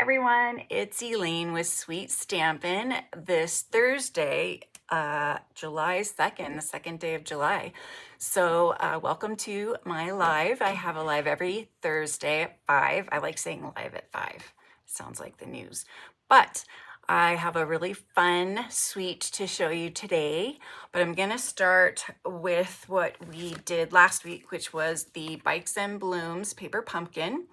everyone, it's Elaine with Sweet Stampin. This Thursday, July 2nd, the second day of July. So welcome to my live. I have a live every Thursday at 5. I like saying live at 5. Sounds like the news. But I have a really fun suite to show you today, but I'm gonna start with what we did last week, which was the Bikes and Blooms paper pumpkin.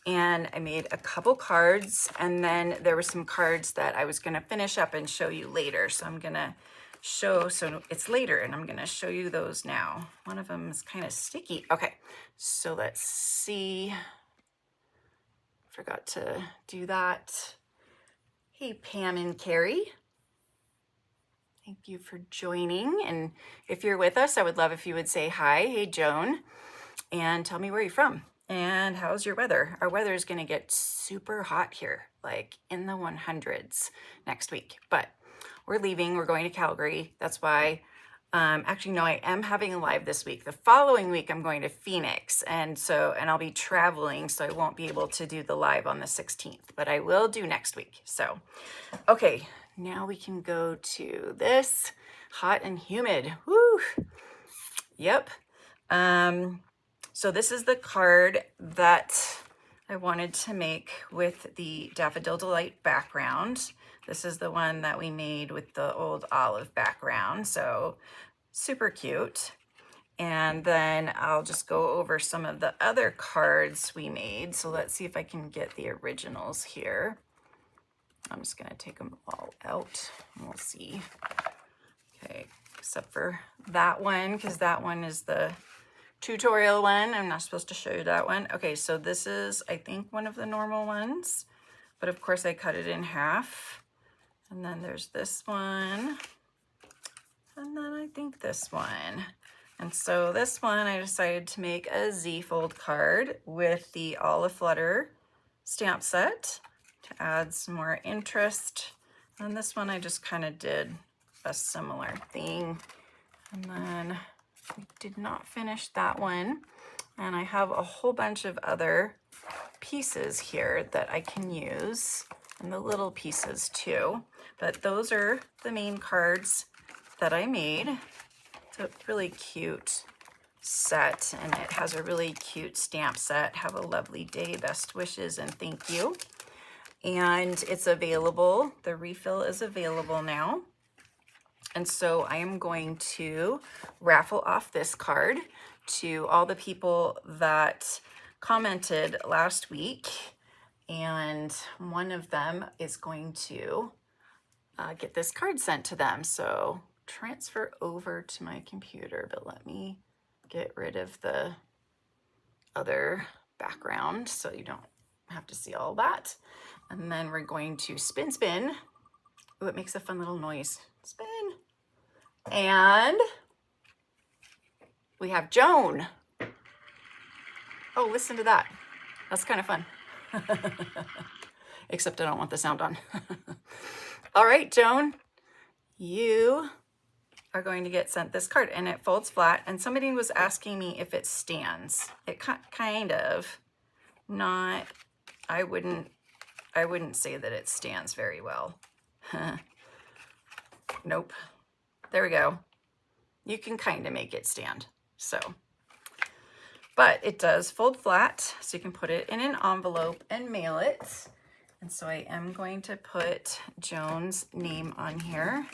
And I made a couple cards, and then there were some cards that I was gonna finish up and show you later. So I'm gonna show, so it's later, and I'm gonna show you those now. One of them is kind of sticky. Okay, so let's see. Forgot to do that. Hey, Pam and Carrie. Thank you for joining. And if you're with us, I would love if you would say hi. Hey, Joan, and tell me where you're from. And how's your weather? Our weather is going to get super hot here, like in the 100s next week. But we're leaving. We're going to Calgary. That's why, actually, no, I am having a live this week. The following week, I'm going to Phoenix. And I'll be traveling, so I won't be able to do the live on the 16th. But I will do next week. So, okay, now we can go to this. Hot and humid. Woo! Yep. So this is the card that I wanted to make with the Daffodil Delight background. This is the one that we made with the old olive background, so super cute. And then I'll just go over some of the other cards we made. So let's see if I can get the originals here. I'm just gonna take them all out and we'll see. Okay, except for that one, because that one is the tutorial one. I'm not supposed to show you that one. Okay, so this is, I think, one of the normal ones, but of course I cut it in half. And then there's this one, and then I think this one. And so this one, I decided to make a Z-fold card with the Olive Flutter stamp set to add some more interest. And this one, I just kind of did a similar thing. And then we did not finish that one. And I have a whole bunch of other pieces here that I can use, and the little pieces too. But those are the main cards that I made. It's a really cute set, and it has a really cute stamp set. Have a lovely day, best wishes, and thank you. And it's available. The refill is available now. And so I am going to raffle off this card to all the people that commented last week. And one of them is going to get this card sent to them. So transfer over to my computer, but let me get rid of the other background so you don't have to see all that. And then we're going to spin, spin. Oh, it makes a fun little noise. Spin. And we have Joan. Oh, listen to that. That's kind of fun. Except I don't want the sound on. All right, Joan, you are going to get sent this card, and it folds flat. And somebody was asking me if it stands. It kind of, not, I wouldn't say that it stands very well. Nope. There we go. You can kind of make it stand. So, but it does fold flat, so you can put it in an envelope and mail it. And so I am going to put Joan's name on here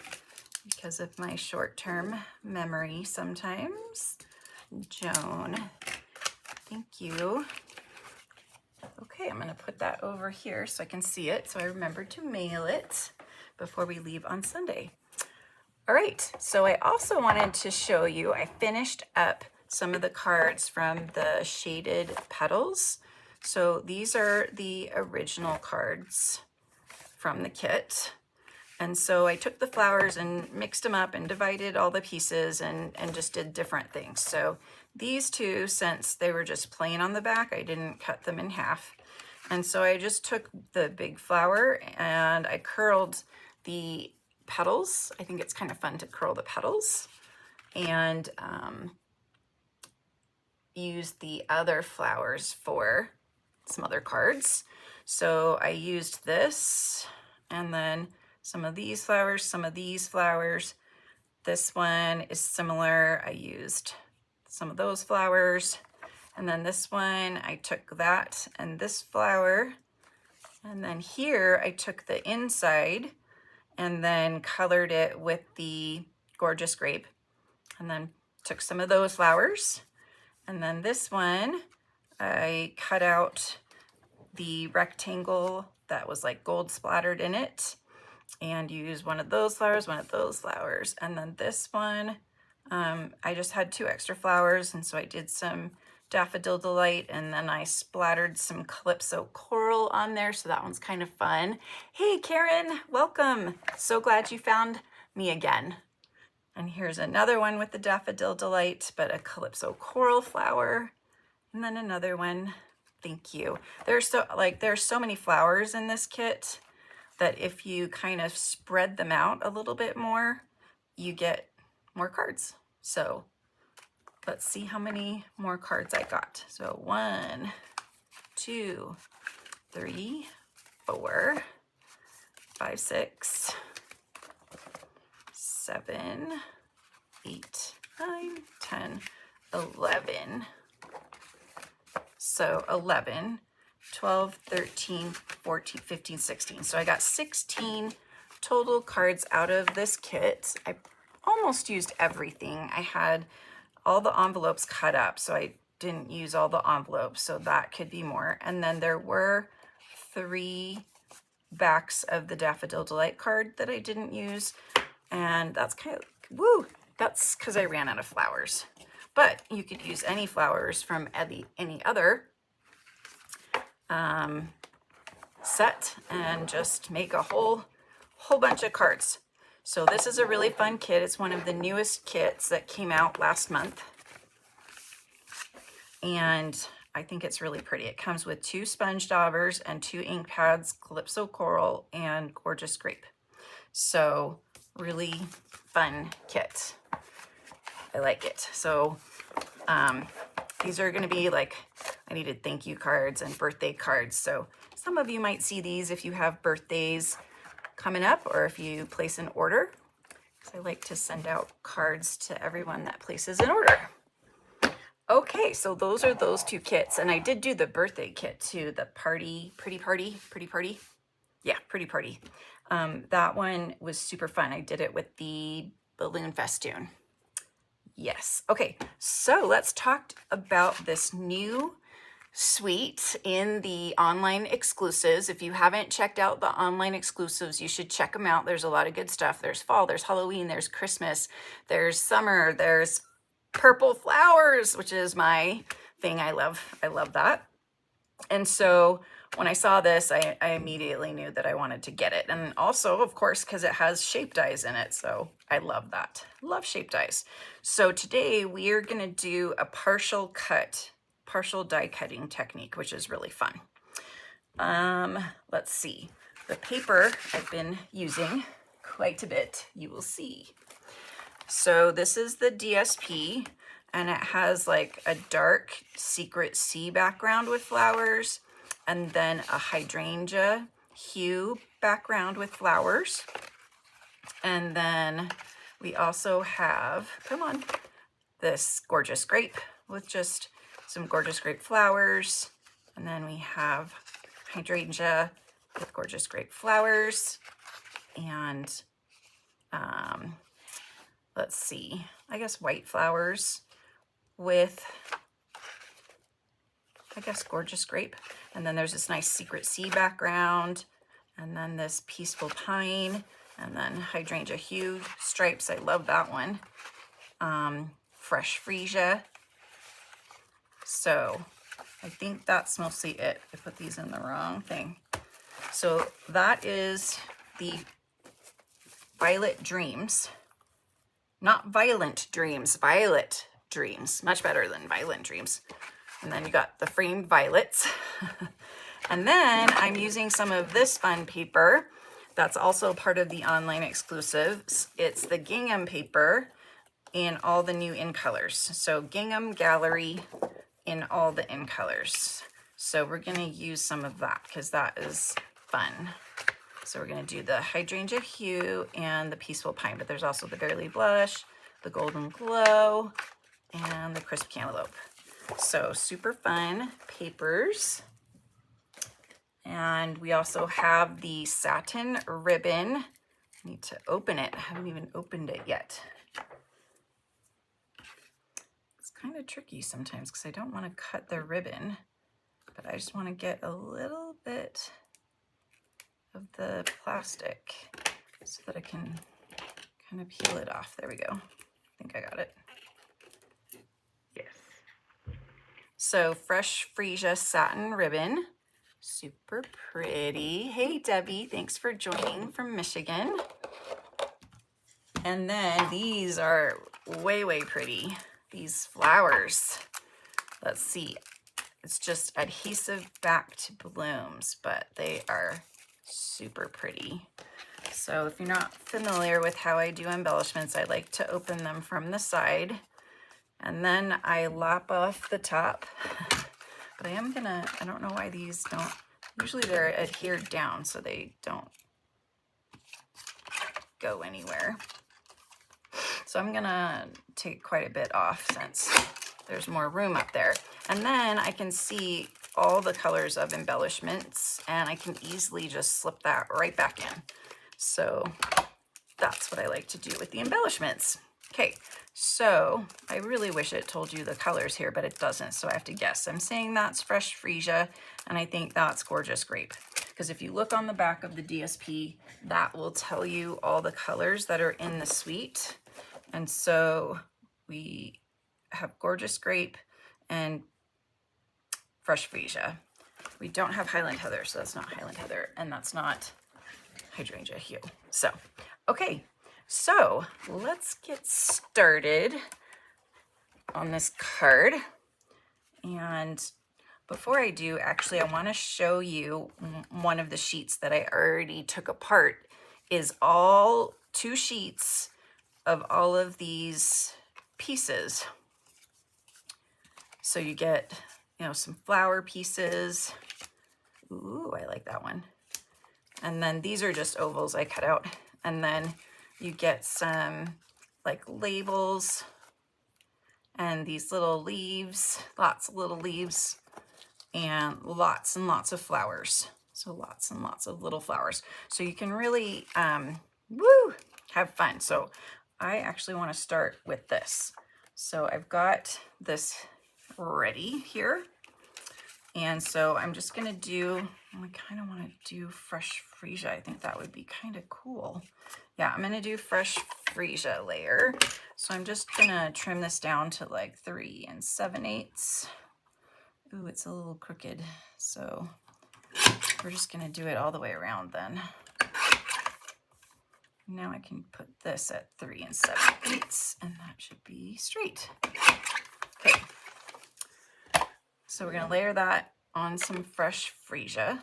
because of my short-term memory sometimes. Joan, thank you. Okay, I'm gonna put that over here so I can see it, so I remember to mail it before we leave on Sunday. All right, so I also wanted to show you, I finished up some of the cards from the shaded petals. So these are the original cards from the kit. And so I took the flowers and mixed them up and divided all the pieces and just did different things. So these two, since they were just plain on the back, I didn't cut them in half. And so I just took the big flower and I curled the petals. I think it's kind of fun to curl the petals, and use the other flowers for some other cards. So I used this, and then some of these flowers, some of these flowers. This one is similar. I used some of those flowers. And then this one, I took that and this flower. And then here I took the inside and then colored it with the Gorgeous Grape. And then took some of those flowers. And then this one, I cut out the rectangle that was like gold splattered in it and used one of those flowers, one of those flowers. And then this one, I just had 2 extra flowers, and so I did some Daffodil Delight, and then I splattered some Calypso Coral on there, so that one's kind of fun. Hey Karen, welcome. So glad you found me again. And here's another one with the Daffodil Delight, but a Calypso Coral flower, and then another one. Thank you. There's so many flowers in this kit that if you kind of spread them out a little bit more, you get more cards. So let's see how many more cards I got. So 1, 2, 3, 4, 5, 6, 7, 8, 9, 10, 11. So 11, 12, 13, 14, 15, 16. So I got 16 total cards out of this kit. I almost used everything. I had all the envelopes cut up, so I didn't use all the envelopes, so that could be more. And then there were 3 backs of the Daffodil Delight card that I didn't use, and that's kind of, woo, that's because I ran out of flowers. But you could use any flowers from any other set and just make a whole bunch of cards. So this is a really fun kit. It's one of the newest kits that came out last month. And I think it's really pretty. It comes with 2 sponge daubers and 2 ink pads, Calypso Coral and Gorgeous Grape. So really fun kit. I like it. So these are going to be like, I needed thank you cards and birthday cards. So some of you might see these if you have birthdays coming up or if you place an order. So I like to send out cards to everyone that places an order. Okay, so those are those 2 kits. And I did do the birthday kit too, the Pretty Party. Yeah, Pretty Party. That one was super fun. I did it with the balloon festoon. Yes. Okay, so let's talk about this new suite in the online exclusives. If you haven't checked out the online exclusives, you should check them out. There's a lot of good stuff. There's fall, there's Halloween, there's Christmas, there's summer, there's purple flowers, which is my thing. I love that. And so when I saw this, I immediately knew that I wanted to get it. And also, of course, because it has shape dies in it. So I love that. Love shape dies. So today we are going to do a partial die cutting technique, which is really fun. Let's see. The paper I've been using quite a bit, you will see. So this is the DSP, and it has like a dark secret sea background with flowers, and then a hydrangea hue background with flowers. And then we also have, come on, this Gorgeous Grape with just some Gorgeous Grape flowers. And then we have hydrangea with Gorgeous Grape flowers. And let's see, I guess white flowers with, I guess, Gorgeous Grape. And then there's this nice secret sea background, and then this peaceful pine, and then hydrangea hue stripes. I love that one. Fresh freesia. So I think that's mostly it. I put these in the wrong thing. So that is the Violet Dreams. Not Violent Dreams, Violet Dreams. Much better than Violent Dreams. And then you got the framed violets. And then I'm using some of this fun paper that's also part of the online exclusives. It's the gingham paper in all the new in colors. So gingham gallery in all the in colors. So we're gonna use some of that because that is fun. So we're gonna do the hydrangea hue and the peaceful pine, but there's also the girly blush, the golden glow, and the crisp cantaloupe. So super fun papers. And we also have the satin ribbon. I need to open it. I haven't even opened it yet. It's kind of tricky sometimes because I don't want to cut the ribbon, but I just want to get a little bit of the plastic so that I can kind of peel it off. There we go. I think I got it. Yes. So fresh freesia satin ribbon. Super pretty. Hey, Debbie, thanks for joining from Michigan. And then these are way, way pretty. These flowers. Let's see. It's just adhesive back to blooms, but they are super pretty. So if you're not familiar with how I do embellishments, I like to open them from the side and then I lap off the top. But I don't know why these don't, usually they're adhered down so they don't go anywhere. So I'm gonna take quite a bit off since there's more room up there. And then I can see all the colors of embellishments and I can easily just slip that right back in. So that's what I like to do with the embellishments. Okay, so I really wish it told you the colors here, but it doesn't, so I have to guess. I'm saying that's fresh freesia, and I think that's gorgeous grape. Because if you look on the back of the DSP, that will tell you all the colors that are in the suite. And so we have gorgeous grape and fresh freesia. We don't have Highland Heather, so that's not Highland Heather, and that's not hydrangea hue. So, okay, so let's get started on this card. And before I do, actually, I want to show you one of the sheets that I already took apart. Is all 2 sheets of all of these pieces. So you get, you know, some flower pieces. Ooh, I like that one. And then these are just ovals I cut out. And then you get some like labels and these little leaves, lots of little leaves, and lots of flowers. So lots and lots of little flowers. So you can really, have fun. So I actually want to start with this. So I've got this ready here. And so I'm just going to do, I kind of want to do fresh freesia. I think that would be kind of cool. Yeah, I'm going to do fresh freesia layer. So I'm just going to trim this down to like 3 7/8. Ooh, it's a little crooked. So we're just going to do it all the way around then. Now I can put this at 3 7/8 and that should be straight. Okay. So we're going to layer that on some fresh freesia.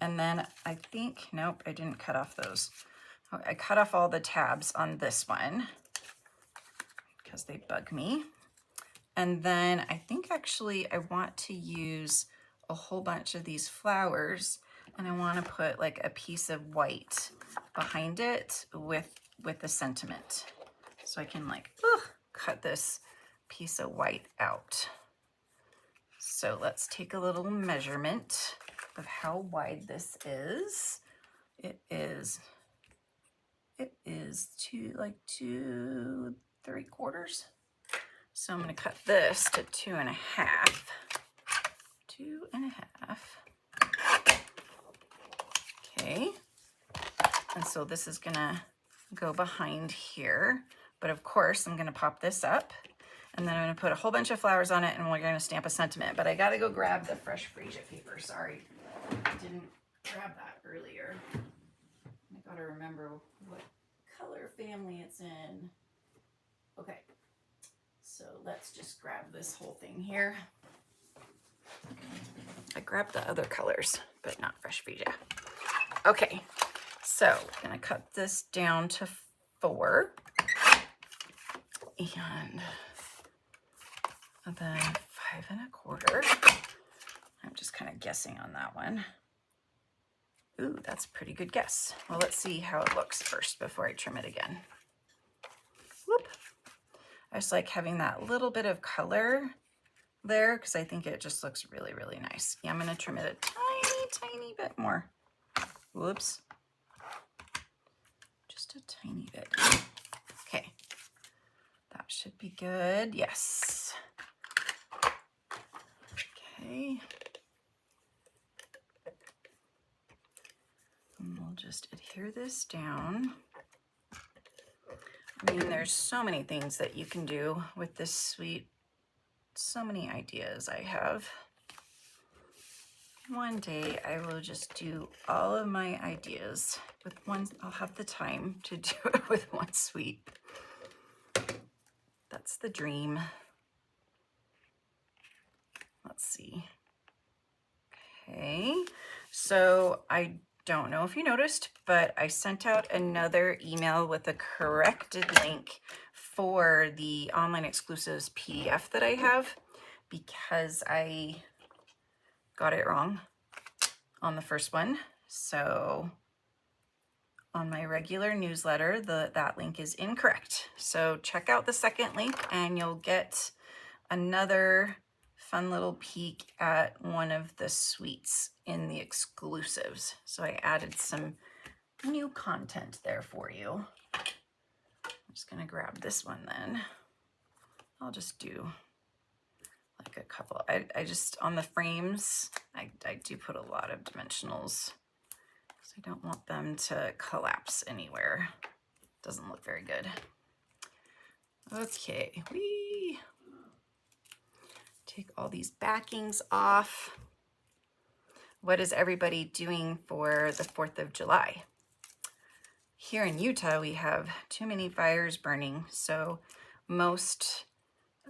And then I think, nope, I didn't cut off those. I cut off all the tabs on this one because they bug me. And then I think actually I want to use a whole bunch of these flowers and I want to put like a piece of white behind it with the sentiment. So I can like cut this piece of white out. So let's take a little measurement of how wide this is. It is 2 3/4. So I'm going to cut this to 2.5. 2.5. Okay. And so this is going to go behind here. But of course, I'm going to pop this up. And then I'm going to put a whole bunch of flowers on it and we're going to stamp a sentiment. But I got to go grab the fresh freesia paper. Sorry, I didn't grab that earlier. I got to remember what color family it's in. Okay, so let's just grab this whole thing here. I grabbed the other colors, but not fresh freesia. Okay, so I'm going to cut this down to 4. And then 5¼ I'm just kind of guessing on that one. Ooh, that's a pretty good guess. Well, let's see how it looks first before I trim it again. Whoop. I just like having that little bit of color there because I think it just looks really, really nice. Yeah, I'm going to trim it a tiny bit more. Whoops. Just a tiny bit. Okay. That should be good. Yes. Okay. And we'll just adhere this down. I mean, there's so many things that you can do with this suite. So many ideas I have. One day I will just do all of my ideas with one. I'll have the time to do it with one suite. That's the dream. Let's see. Okay, so I don't know if you noticed, but I sent out another email with a corrected link for the online exclusives PDF that I have because I got it wrong on the first one. So on my regular newsletter, that link is incorrect. So check out the second link and you'll get another fun little peek at one of the suites in the exclusives. So I added some new content there for you. I'm just gonna grab this one then. I'll just do like a couple. I just, on the frames, I do put a lot of dimensionals because I don't want them to collapse anywhere. Doesn't look very good. Okay, whee! Take all these backings off. What is everybody doing for the 4th of July? Here in Utah, we have too many fires burning, so most,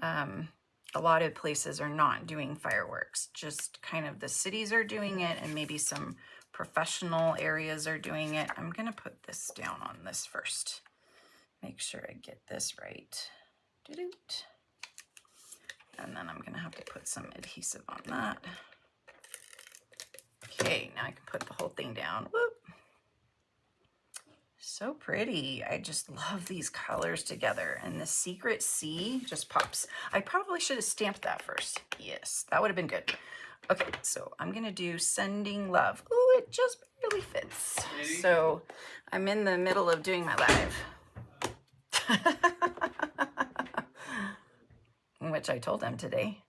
a lot of places are not doing fireworks. Just kind of the cities are doing it, and maybe some professional areas are doing it. I'm gonna put this down on this first. Make sure I get this right. Doo-doot. And then I'm gonna have to put some adhesive on that. Okay, now I can put the whole thing down. Whoop. So pretty. I just love these colors together, and the secret C just pops. I probably should have stamped that first. Yes, that would have been good. Okay, so I'm gonna do Sending Love. Ooh, it just barely fits. So I'm in the middle of doing my live. Which I told them today.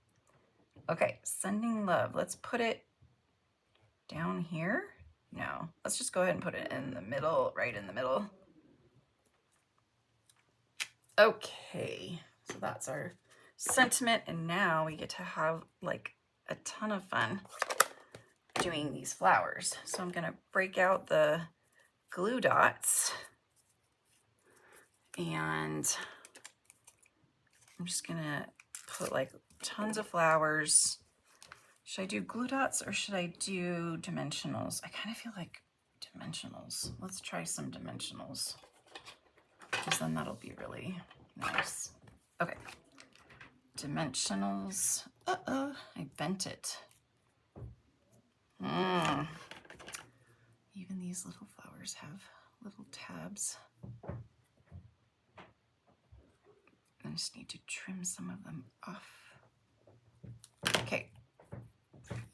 Okay, Sending Love. Let's put it down here. No, let's just go ahead and put it in the middle, right in the middle. Okay, so that's our sentiment, and now we get to have like a ton of fun doing these flowers. So I'm gonna break out the glue dots, and I'm just gonna put like tons of flowers. Should I do glue dots or should I do dimensionals? I kind of feel like dimensionals. Let's try some dimensionals, because then that'll be really nice. Okay, dimensionals. Uh-oh, I bent it. Even these little flowers have little tabs. I just need to trim some of them off. Okay,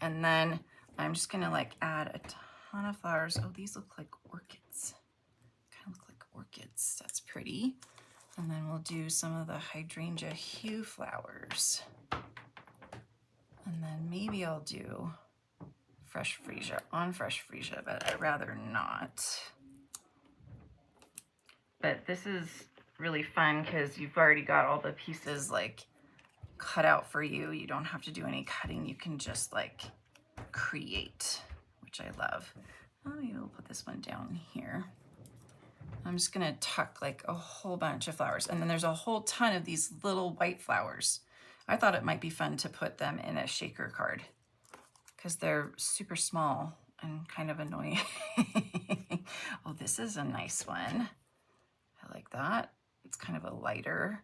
and then I'm just gonna like add a ton of flowers. Oh, these look like orchids. Kind of look like orchids. That's pretty. And then we'll do some of the hydrangea hue flowers. And then maybe I'll do fresh freesia on fresh freesia, but I'd rather not. But this is really fun because you've already got all the pieces like cut out for you. You don't have to do any cutting. You can just like create, which I love. Maybe we'll put this one down here. I'm just gonna tuck like a whole bunch of flowers, and then there's a whole ton of these little white flowers. I thought it might be fun to put them in a shaker card because they're super small and kind of annoying. Oh, this is a nice one. I like that. It's kind of a lighter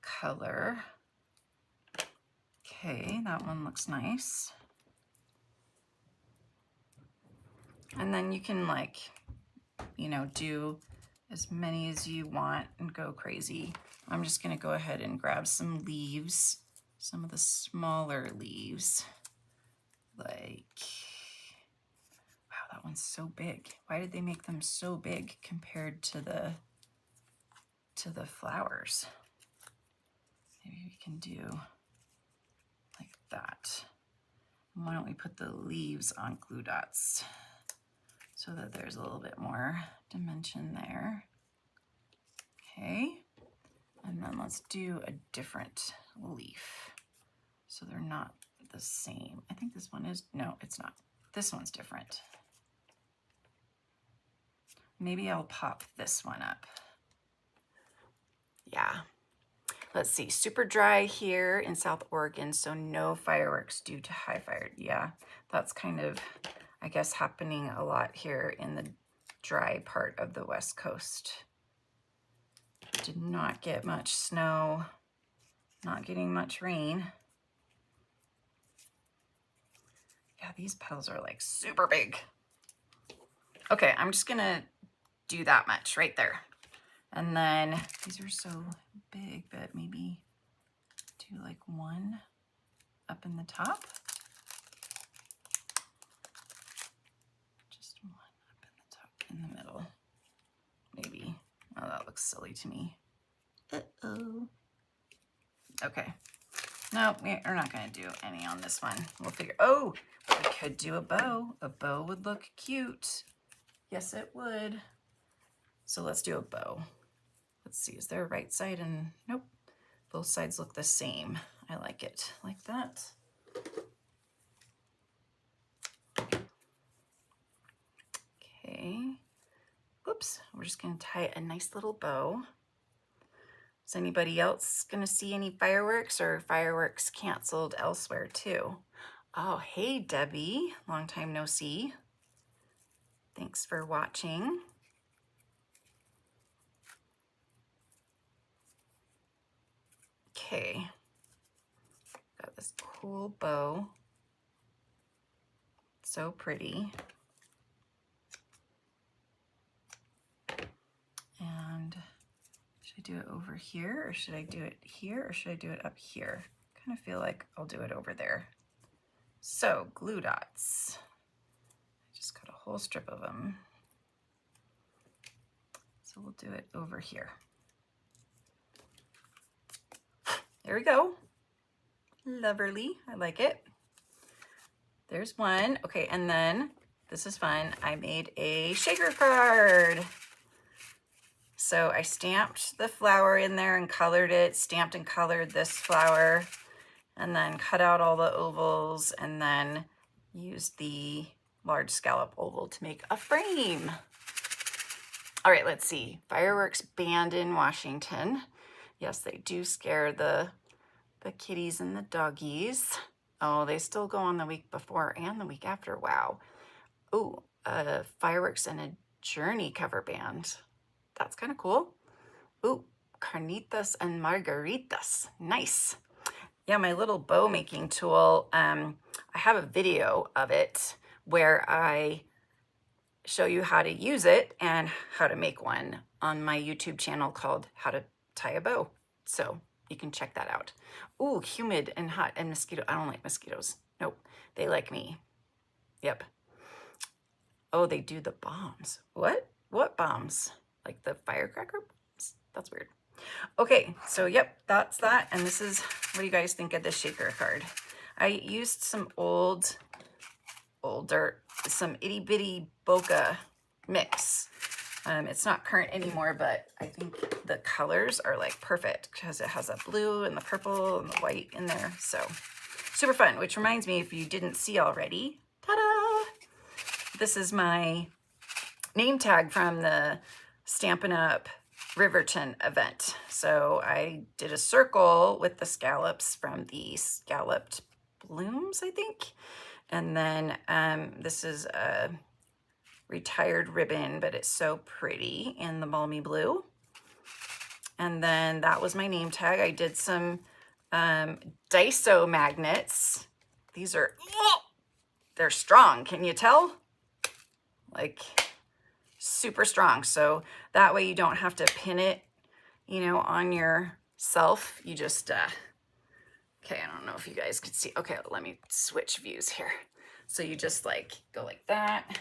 color. Okay, that one looks nice. And then you can, like, you know, do as many as you want and go crazy. I'm just gonna go ahead and grab some leaves, some of the smaller leaves. Like, wow, that one's so big. Why did they make them so big compared to the flowers? Maybe we can do like that. And why don't we put the leaves on glue dots so that there's a little bit more dimension there. Okay, and then let's do a different leaf so they're not the same. I think this one is, no, it's not. This one's different. Maybe I'll pop this one up. Yeah. Let's see, super dry here in South Oregon, so no fireworks due to high fire. Yeah, that's kind of, I guess, happening a lot here in the dry part of the West Coast. Did not get much snow, not getting much rain. Yeah, these petals are like super big. Okay, I'm just gonna do that much right there. And then these are so big, but maybe do like one up in the top. Just one up in the top, in the middle. Maybe. Oh, that looks silly to me. Uh-oh. Okay. No, we're not gonna do any on this one. We'll figure, oh, we could do a bow. A bow would look cute. Yes, it would. So let's do a bow. Let's see, is there a right side and, nope. Both sides look the same. I like it like that. Okay. Oops, we're just gonna tie a nice little bow. Is anybody else gonna see any fireworks or fireworks canceled elsewhere too? Oh, hey Debbie, long time no see. Thanks for watching. Okay, got this cool bow. So pretty. And should I do it over here or should I do it here or should I do it up here? Kind of feel like I'll do it over there. So glue dots. I just got a whole strip of them. So we'll do it over here. There we go. Lovely, I like it. There's one. Okay, and then this is fun. I made a shaker card. So I stamped the flower in there and colored it, stamped and colored this flower, and then cut out all the ovals and then used the large scallop oval to make a frame. All right, let's see. Fireworks banned in Washington. Yes, they do scare the kitties and the doggies. Oh, they still go on the week before and the week after. Wow. Oh, fireworks and a Journey cover band. That's kind of cool. Ooh, carnitas and margaritas. Nice. Yeah, my little bow making tool, I have a video of it where I show you how to use it and how to make one on my YouTube channel called How to Tie a Bow. So you can check that out. Ooh, humid and hot and mosquito. I don't like mosquitoes. Nope, they like me. Yep. Oh, they do the bombs. What? What bombs? Like the firecracker bombs? That's weird. Okay, so yep, that's that. And this is, what do you guys think of the shaker card? I used some some itty bitty bokeh mix. It's not current anymore, but I think the colors are like perfect because it has a blue and the purple and the white in there. So super fun, which reminds me, if you didn't see already, ta-da! This is my name tag from the Stampin' Up Riverton event. So I did a circle with the scallops from the scalloped blooms, I think. And then this is a retired ribbon, but it's so pretty in the balmy blue. And then that was my name tag. I did some Daiso magnets. These are, they're strong. Can you tell? Like super strong. So that way you don't have to pin it, you know, on yourself. You just, okay, I don't know if you guys could see. Okay, let me switch views here. So you just like go like that,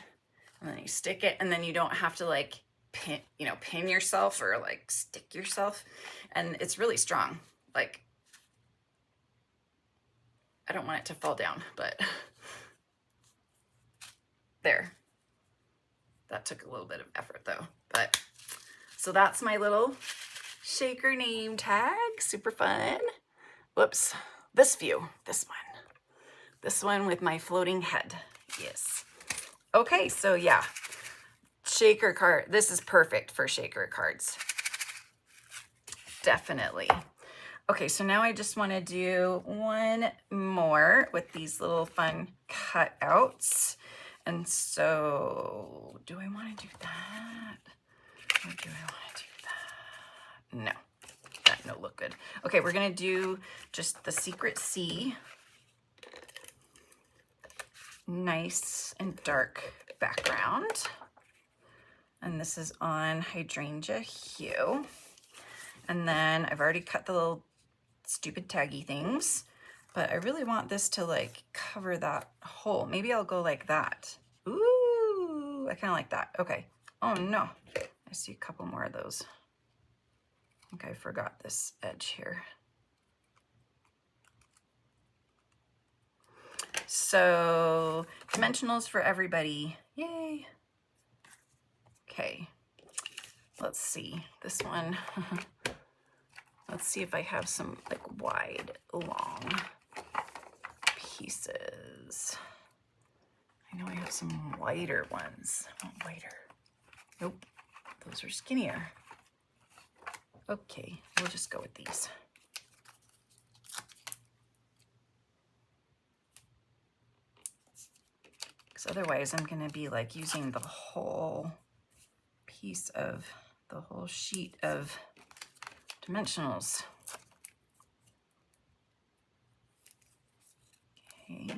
and then you stick it, and then you don't have to like pin, you know, pin yourself or like stick yourself. And it's really strong. Like, I don't want it to fall down, but there. That took a little bit of effort though. But so that's my little shaker name tag. Super fun. Whoops. This view, this one with my floating head. Yes. Okay, so yeah, shaker card. This is perfect for shaker cards. Definitely. Okay, so now I just want to do one more with these little fun cutouts. And so, do I want to do that? Or do I want to do that? No, that no look good. Okay, we're going to do just the Secret C. Nice and dark background. And this is on Hydrangea Hue. And then I've already cut the little stupid taggy things, but I really want this to like cover that hole. Maybe I'll go like that. Ooh, I kind of like that. Okay. Oh no, I see a couple more of those. I think I forgot this edge here. So dimensionals for everybody. Yay. Okay. Let's see this one. Let's see if I have some like wide, long pieces. I know I have some wider ones. Oh, wider. Nope, those are skinnier. Okay, we'll just go with these. Because otherwise I'm gonna be like using the whole piece of, the whole sheet of dimensionals. Okay.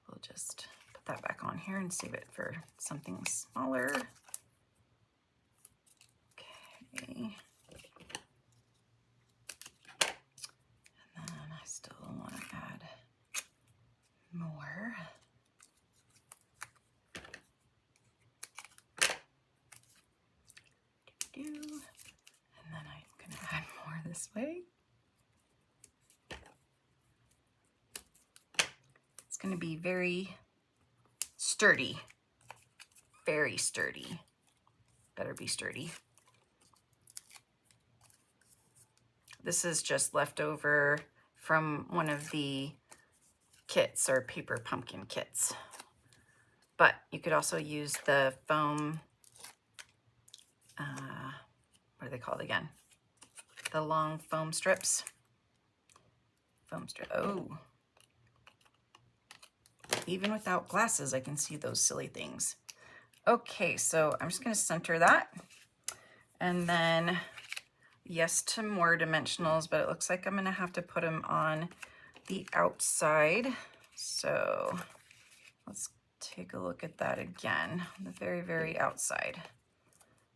We'll just put that back on here and save it for something smaller. Okay. And then I still want to add more. And then I'm going to add more this way. It's going to be very sturdy. Very sturdy. Better be sturdy. This is just leftover from one of the kits or paper pumpkin kits. But you could also use the foam, what are they called again? The long foam strips. Foam strip, oh. Even without glasses, I can see those silly things. Okay, so I'm just gonna center that. And then, yes to more dimensionals, but it looks like I'm gonna have to put them on the outside. So let's take a look at that again, the very, very outside.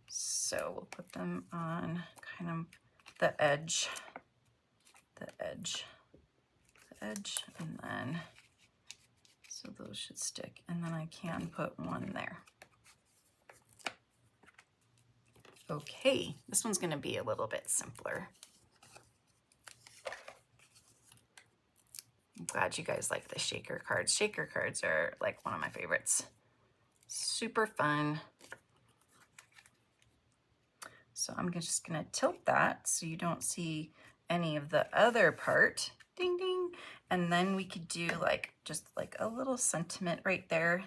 So we'll put them on kind of the edge, and then, so those should stick, and then I can put one there. Okay, this one's gonna be a little bit simpler. I'm glad you guys like the shaker cards. Shaker cards are like one of my favorites. Super fun. So I'm just gonna tilt that so you don't see any of the other part. Ding, ding. And then we could do like, just like a little sentiment right there.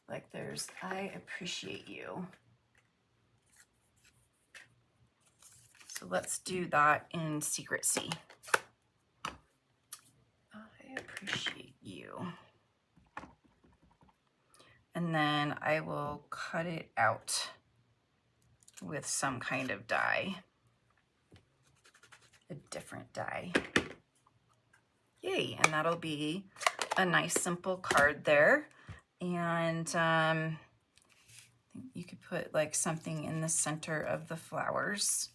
Like there's, I appreciate you. So let's do that in Secret C. I appreciate you. And then I will cut it out. with some kind of die, a different die. Yay, and that'll be a nice simple card there. And you could put like something in the center of the flowers,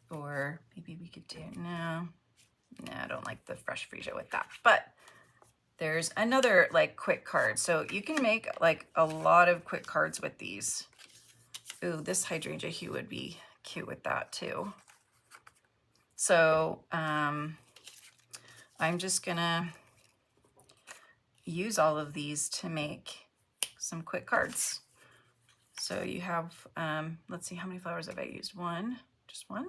or maybe we could do, no, I don't like the fresh freesia with that, but there's another like quick card. So you can make like a lot of quick cards with these. Ooh, this hydrangea hue would be cute with that too. So I'm just gonna use all of these to make some quick cards. So you have, let's see, how many flowers have I used? One, just one,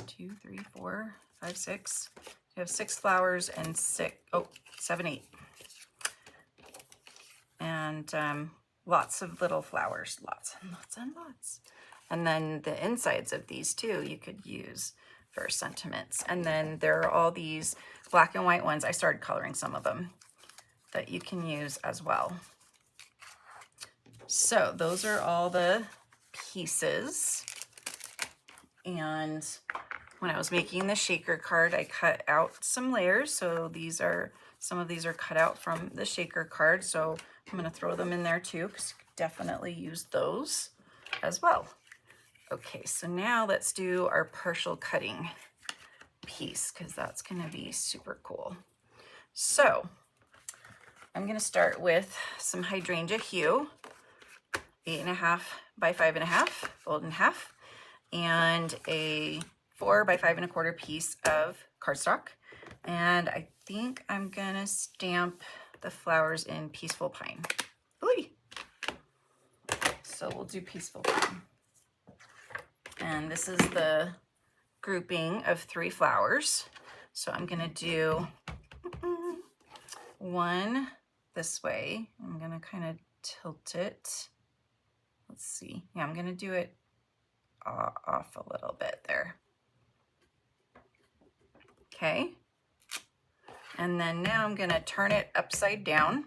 2, 3, 4, 5, 6. You have 6 flowers and 7, 8. And lots of little flowers, lots and lots and lots. And then the insides of these too, you could use for sentiments. And then there are all these black and white ones. I started coloring some of them that you can use as well. So those are all the pieces. And when I was making the shaker card, I cut out some layers. So these are, some of these are cut out from the shaker card. So I'm gonna throw them in there too, because you could definitely use those as well. Okay, so now let's do our partial cutting piece, because that's gonna be super cool. So I'm gonna start with some hydrangea hue, 8.5 by 5.5, fold in half, and a 4 by 5.25 piece of cardstock. And I think I'm gonna stamp the flowers in Peaceful Pine. Ooh. So we'll do Peaceful Pine. And this is the grouping of 3 flowers. So I'm gonna do one this way. I'm gonna kind of tilt it. Let's see. Yeah, I'm gonna do it off a little bit there. Okay. And then now I'm gonna turn it upside down,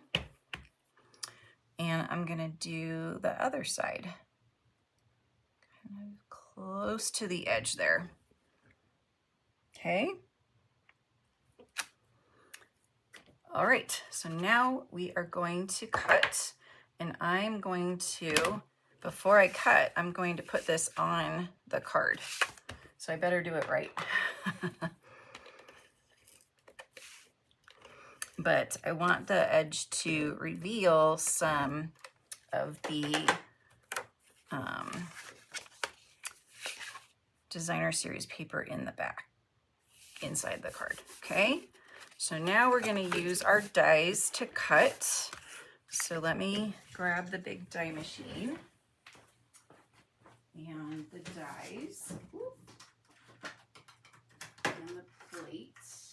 and I'm gonna do the other side, kind of close to the edge there. Okay. All right, so now we are going to cut, and I'm going to, before I cut, I'm going to put this on the card. So I better do it right. But I want the edge to reveal some of the designer series paper in the back, inside the card. Okay, so now we're going to use our dies to cut. So let me grab the big die machine and the dies and the plates.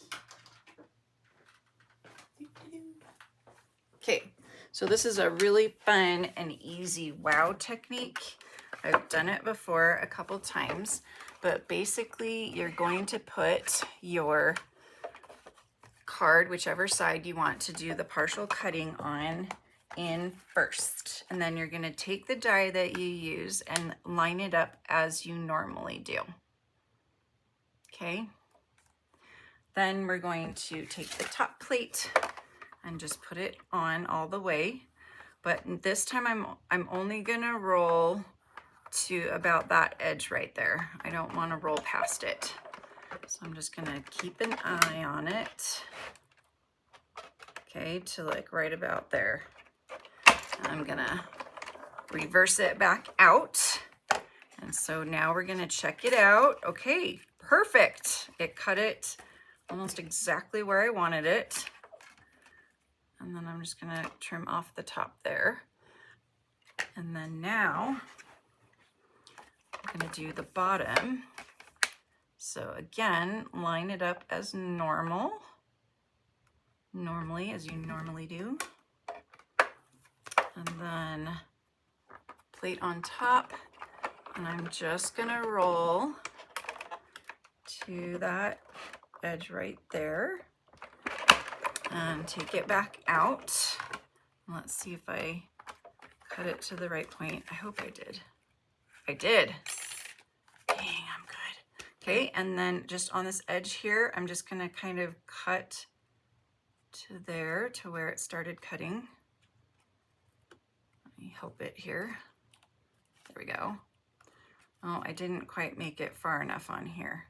Okay, so this is a really fun and easy wow technique. I've done it before a couple times, but basically you're going to put your card, whichever side you want to do the partial cutting on, in first. And then you're going to take the die that you use and line it up as you normally do. Okay. Then we're going to take the top plate and just put it on all the way. But this time I'm only gonna roll to about that edge right there. I don't want to roll past it. So I'm just gonna keep an eye on it. Okay, to like right about there. And I'm gonna reverse it back out. And so now we're gonna check it out. Okay, perfect. It cut it almost exactly where I wanted it. And then I'm just gonna trim off the top there. And then now I'm gonna do the bottom. So again, line it up as normally, as you normally do. And then plate on top. And I'm just gonna roll to that edge right there. And take it back out. Let's see if I cut it to the right point. I hope I did. I did. Dang, I'm good. Okay, and then just on this edge here, I'm just gonna kind of cut to there, to where it started cutting. Let me help it here. There we go. Oh, I didn't quite make it far enough on here.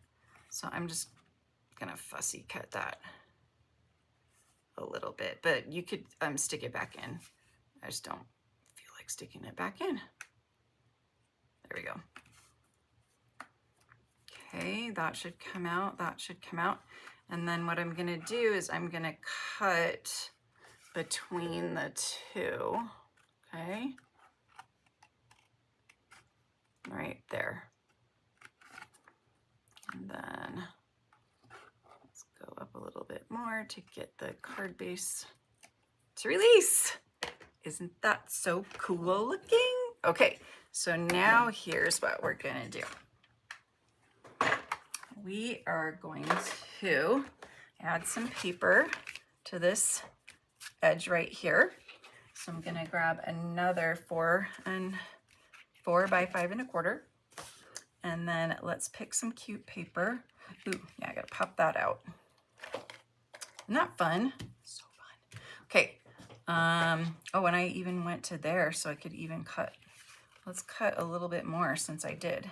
So I'm just gonna fussy cut that a little bit, but you could stick it back in. I just don't feel like sticking it back in. There we go. Okay, that should come out, that should come out. And then what I'm gonna do is I'm gonna cut between the two, okay? Right there. And then let's go up a little bit more to get the card base to release. Isn't that so cool looking? Okay, so now here's what we're gonna do. We are going to add some paper to this edge right here. So I'm gonna grab another 4 by 5 1/4. And then let's pick some cute paper. Ooh, yeah, I gotta pop that out. Isn't that fun? So fun. Okay. Oh, and I even went to there so I could even cut. Let's cut a little bit more since I did.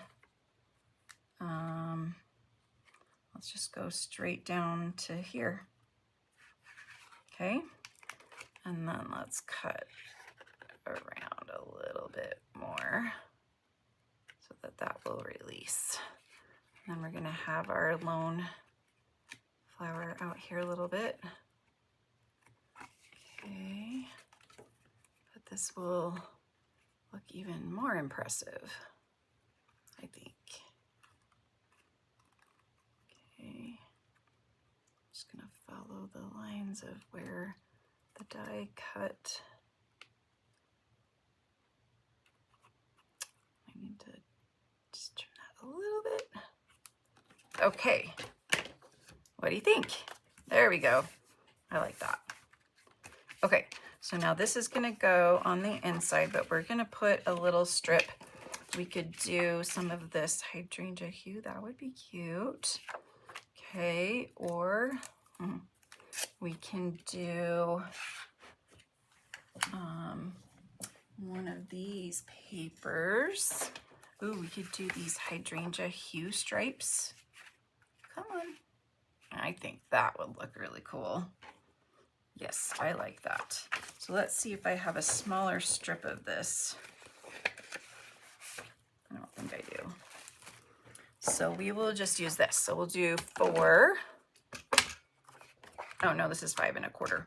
Let's just go straight down to here. Okay. And then let's cut around a little bit more so that that will release. And then we're gonna have our lone flower out here a little bit. Okay, but this will look even more impressive, I think. Okay, just gonna follow the lines of where the die cut. I need to just trim that a little bit. Okay, what do you think? There we go. I like that. Okay, so now this is gonna go on the inside, but we're gonna put a little strip. We could do some of this hydrangea hue. That would be cute. Okay, or we can do one of these papers. Ooh, we could do these hydrangea hue stripes. Come on. I think that would look really cool. Yes, I like that. So let's see if I have a smaller strip of this. I don't think I do. So we will just use this. So we'll do 4. Oh no, this is 5 1/4.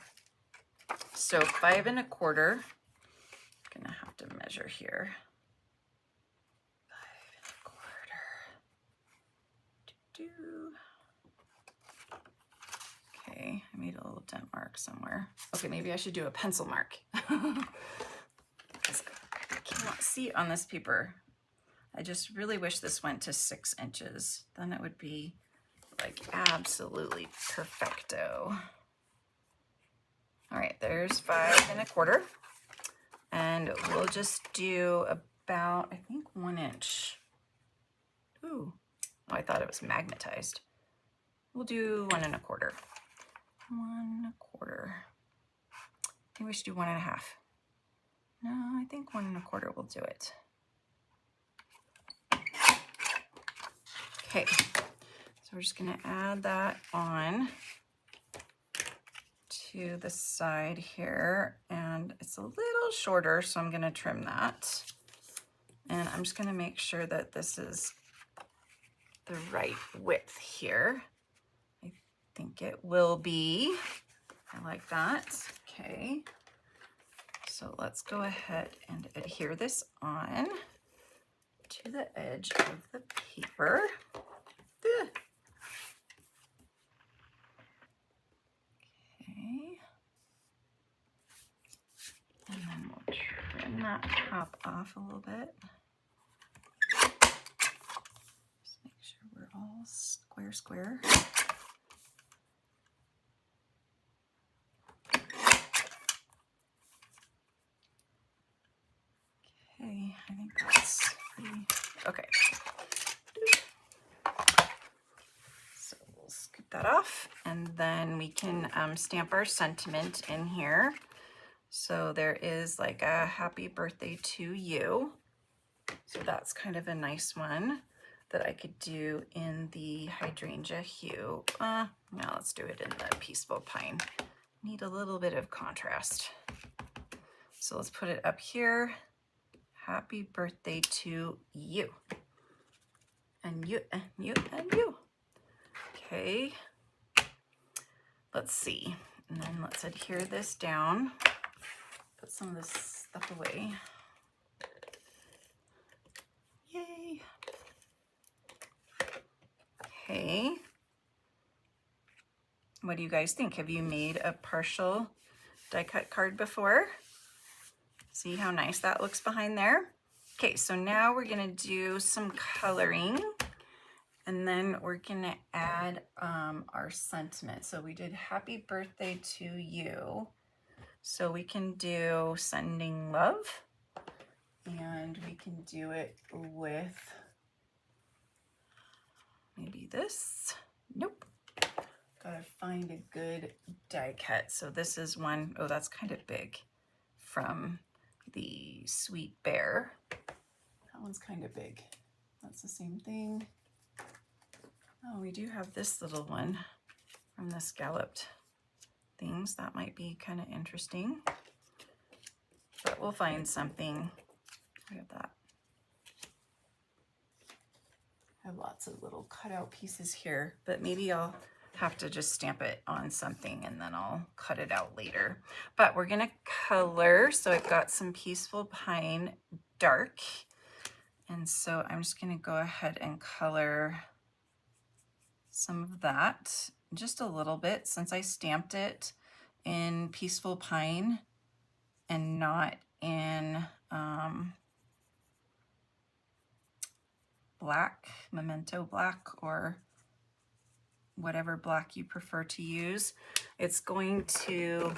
So 5 1/4. I'm gonna have to measure here. 5 1/4. Okay, I made a little dent mark somewhere. Okay, maybe I should do a pencil mark. Because I cannot see on this paper. I just really wish this went to 6 inches. Then it would be like absolutely perfecto. All right, there's 5 1/4. And we'll just do about, I think, 1 inch. Ooh, oh, I thought it was magnetized. We'll do 1 1/4. 1 1/4. I think we should do 1 1/2. No, I think 1 1/4 will do it. Okay, so we're just gonna add that on to the side here, and it's a little shorter, so I'm gonna trim that. And I'm just gonna make sure that this is the right width here. I think it will be. I like that. Okay, so let's go ahead and adhere this on to the edge of the paper. Okay, and then we'll trim that top off a little bit. Just make sure we're all square. Okay, I think that's pretty Okay. So we'll scoop that off, and then we can stamp our sentiment in here. So there is like a happy birthday to you. So that's kind of a nice one that I could do in the hydrangea hue. No, let's do it in the peaceful pine. Need a little bit of contrast. So let's put it up here. Happy birthday to you. And you, and you, and you. Okay. Let's see. And then let's adhere this down. Put some of this stuff away. Yay. Okay. What do you guys think? Have you made a partial die cut card before? See how nice that looks behind there? Okay, so now we're gonna do some coloring, and then we're gonna add our sentiment. So we did happy birthday to you. So we can do sending love, and we can do it with maybe this. Nope. Gotta find a good die cut. So this is one, oh, that's kind of big, from the Sweet Bear. That one's kind of big. That's the same thing. Oh, we do have this little one from the scalloped things. That might be kind of interesting, but we'll find something. Look at that. I have lots of little cutout pieces here, but maybe I'll have to just stamp it on something and then I'll cut it out later. But we're gonna color. So I've got some Peaceful Pine dark. And so I'm just gonna go ahead and color some of that, just a little bit, since I stamped it in Peaceful Pine and not in black, Memento black, or whatever black you prefer to use. It's going to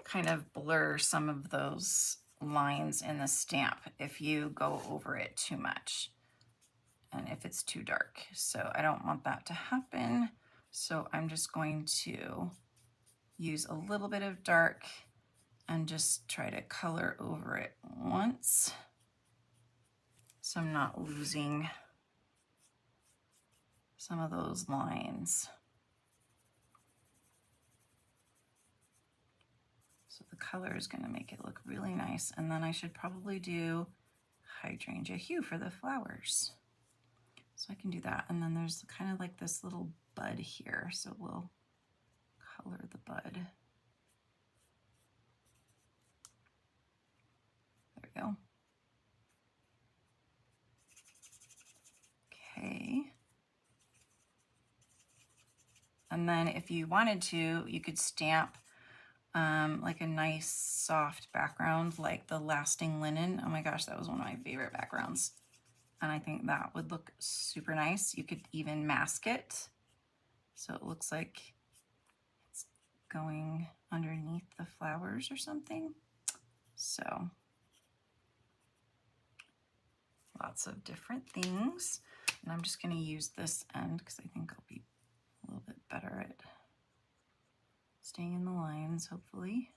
kind of blur some of those lines in the stamp if you go over it too much and if it's too dark. So I don't want that to happen. So I'm just going to use a little bit of dark and just try to color over it once, so I'm not losing some of those lines. So the color is going to make it look really nice. And then I should probably do hydrangea hue for the flowers. So I can do that. And then there's kind of like this little bud here. So we'll color the bud. There we go. Okay. And then if you wanted to, you could stamp like a nice soft background, like the Lasting Linen. Oh my gosh, that was one of my favorite backgrounds. And I think that would look super nice. You could even mask it, so it looks like it's going underneath the flowers or something. So lots of different things. And I'm just gonna use this end because I think I'll be a little bit better at staying in the lines, hopefully.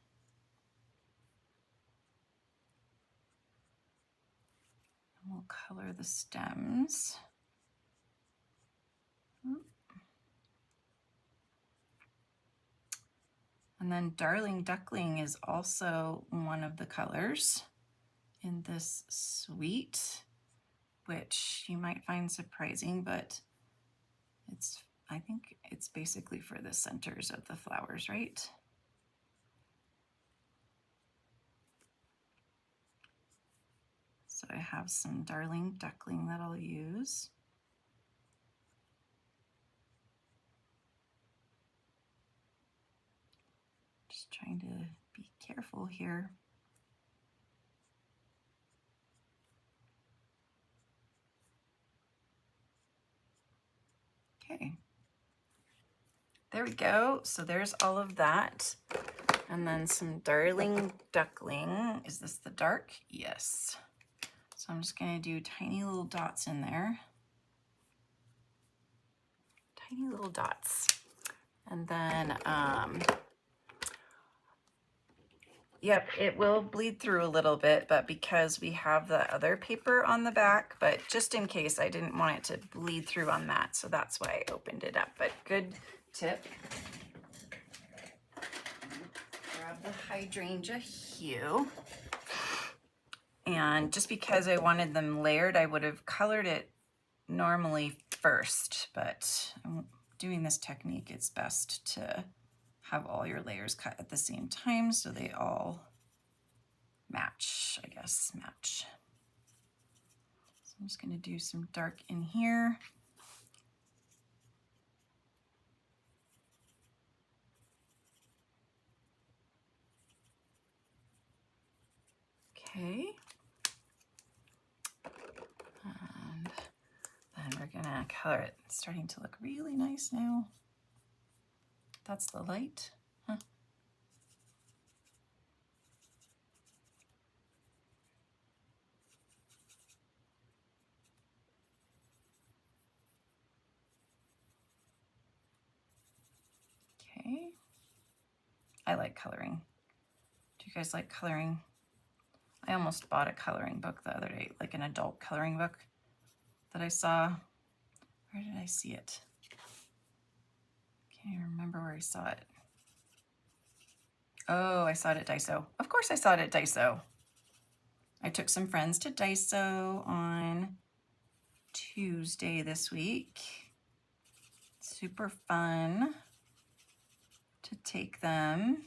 And we'll color the stems. And then Darling Duckling is also one of the colors in this suite, which you might find surprising, but I think it's basically for the centers of the flowers, right? So I have some Darling Duckling that I'll use. Just trying to be careful here. Okay. There we go. So there's all of that. And then some Darling Duckling. Is this the dark? Yes. So So I'm just going to do tiny little dots in there. Tiny little dots. And then, yep, it will bleed through a little bit, but because we have the other paper on the back, but just in case, I didn't want it to bleed through on that, so that's why I opened it up. But good tip. Grab the hydrangea hue. And just because I wanted them layered, I would have colored it normally first, but I'm doing this technique, it's best to have all your layers cut at the same time so they all match, I guess, match. So I'm just going to do some dark in here. Okay. And then we're gonna color it. It's starting to look really nice now. That's the light. Huh. Okay. I like coloring. Do you guys like coloring? I almost bought a coloring book the other day, like an adult coloring book that I saw. Where did I see it? Can't even remember where I saw it. Oh, I saw it at Daiso. Of course I saw it at Daiso. I took some friends to Daiso on Tuesday this week. Super fun to take them.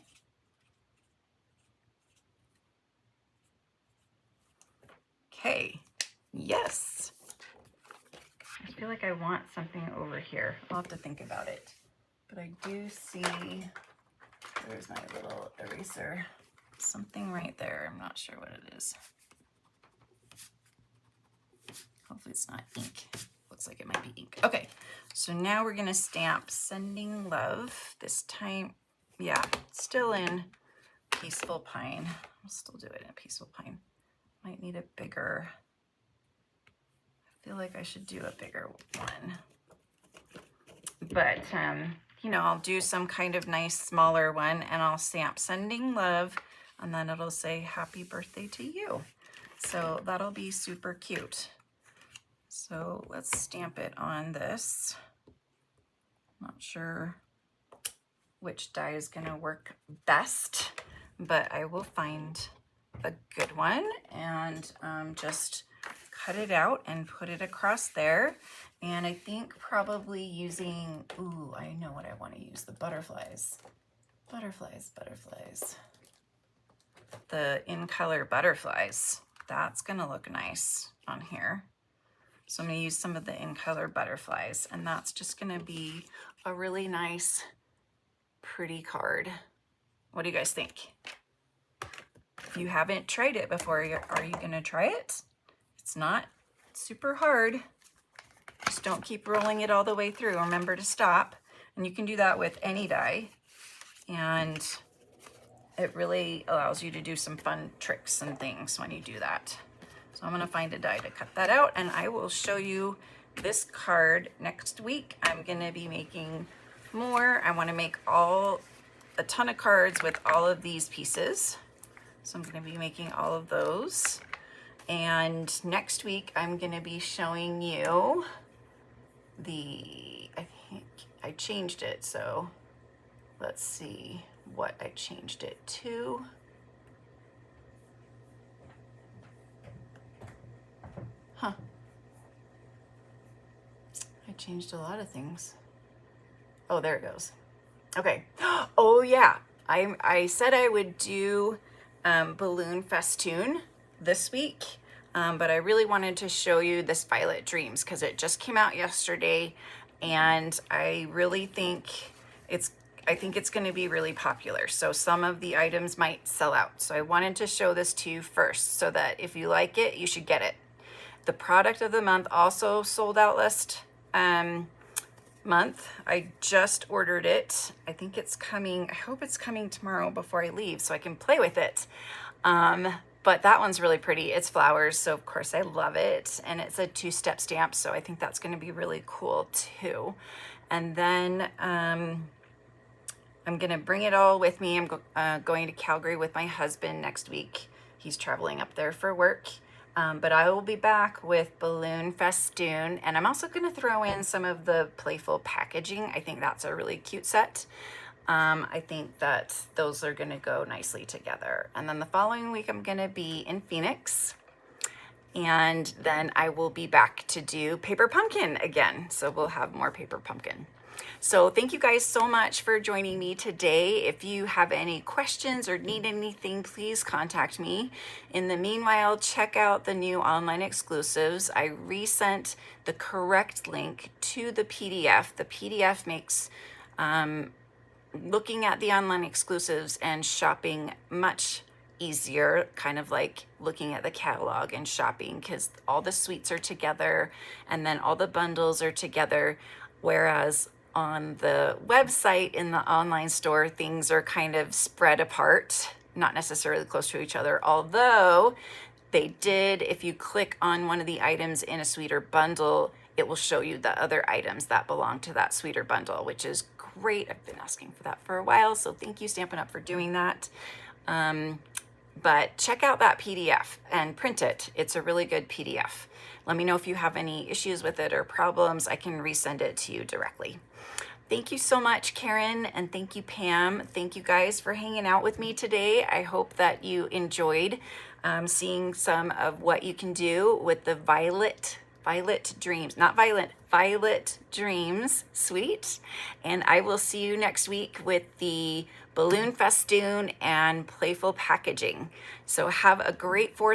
Okay, yes. I feel like I want something over here. I'll have to think about it. But I do see, there's my little eraser. Something right there. I'm not sure what it is. Hopefully it's not ink. Looks like it might be ink. Okay, so now we're gonna stamp Sending Love. This time, yeah, still in Peaceful Pine. I'll still do it in Peaceful Pine. Might need a bigger, I feel like I should do a bigger one. But, you know, I'll do some kind of nice smaller one and I'll stamp Sending Love and then it'll say happy birthday to you. So that'll be super cute. So let's stamp it on this. Not sure which die is gonna work best, but I will find a good one and just cut it out and put it across there. And I think probably using, ooh, I know what I want to use, the butterflies. Butterflies. The in color butterflies. That's gonna look nice on here. So I'm gonna use some of the in color butterflies and that's just gonna be a really nice, pretty card. What do you guys think? If you haven't tried it before, are you gonna try it? It's not super hard. Just don't keep rolling it all the way through. Remember to stop. And you can do that with any die. And it really allows you to do some fun tricks and things when you do that. So I'm gonna find a die to cut that out and I will show you this card next week. I'm gonna be making more. I wanna make a ton of cards with all of these pieces. So I'm gonna be making all of those. And next week, I'm gonna be showing you I think I changed it, so let's see what I changed it to. Huh. I changed a lot of things. Oh, there it goes. Okay. Oh yeah, I said I would do balloon festoon this week, but I really wanted to show you this Violet Dreams because it just came out yesterday and I really think it's going to be really popular. So some of the items might sell out. So I wanted to show this to you first so that if you like it, you should get it. The product of the month also sold out list month. I just ordered it. I think it's coming. I hope it's coming tomorrow before I leave so I can play with it. but that one's really pretty. It's flowers, so of course I love it. And it's a 2-step stamp, so I think that's gonna be really cool too. And then I'm gonna bring it all with me. I'm going to Calgary with my husband next week. He's traveling up there for work. But I will be back with balloon festoon, and I'm also gonna throw in some of the playful packaging. I think that's a really cute set. I think that those are gonna go nicely together. And then the following week I'm gonna be in Phoenix, and then I will be back to do paper pumpkin again. So we'll have more paper pumpkin. So thank you guys so much for joining me today. If you have any questions or need anything, please contact me. In the meanwhile, check out the new online exclusives. I resent the correct link to the PDF. The PDF makes looking at the online exclusives and shopping much easier, kind of like looking at the catalog and shopping, because all the suites are together and then all the bundles are together, whereas on the website in the online store, things are kind of spread apart, not necessarily close to each other, although they did, if you click on one of the items in a suite or bundle, it will show you the other items that belong to that suite or bundle, which is great. I've been asking for that for a while, so thank you, Stampin' Up, for doing that. But check out that PDF and print it. It's a really good PDF. Let me know if you have any issues with it or problems. I can resend it to you directly. Thank you so much, Karen, and thank you, Pam. Thank you guys for hanging out with me today. I hope that you enjoyed seeing some of what you can do with the Violet Dreams, not Violet, Violet Dreams suite. And I will see you next week with the balloon festoon and playful packaging. So have a great 4th